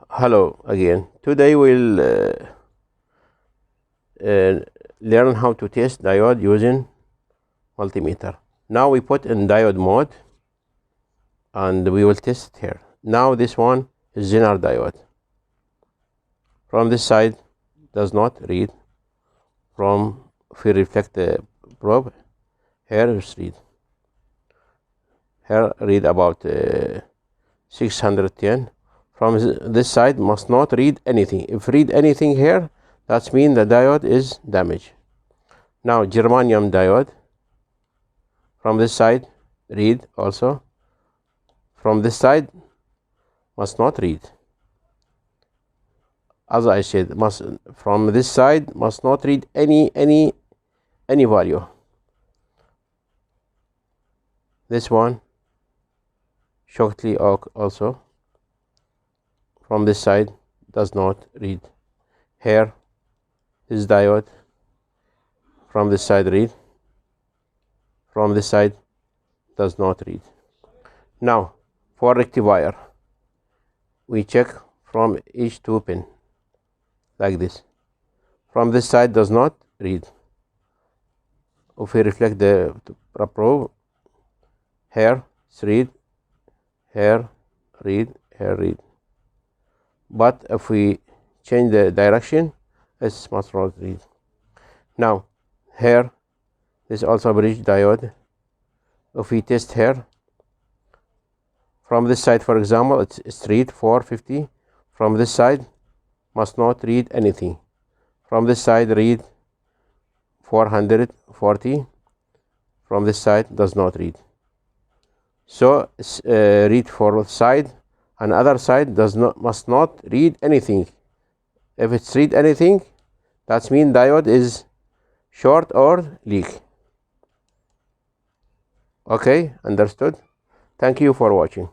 Hello again. Today we'll learn how to test diode using multimeter. Now we put in diode mode and we will test here. Now this one is Zener diode. From this side does not read. From if we reflect the probe, here is read. Here read about 610. From this side must not read anything. If read anything here, that means the diode is damaged. Now germanium diode. From this side read also. From this side must not read. As I said, from this side must not read any value. This one shortly also. From this side does not read. Here is diode. From this side read. From this side does not read. Now for rectifier, we check from each two pin like this. From this side does not read. If we reflect the probe, here read, here read, here read. But if we change the direction, it must not read. Now here this also bridge diode. If we test here, from this side for example it's read 450. From this side must not read anything. From this side read 440. From this side does not read. So read for side, and other side must not read anything. If it's read anything, that means diode is short or leak. Okay, understood? Thank you for watching.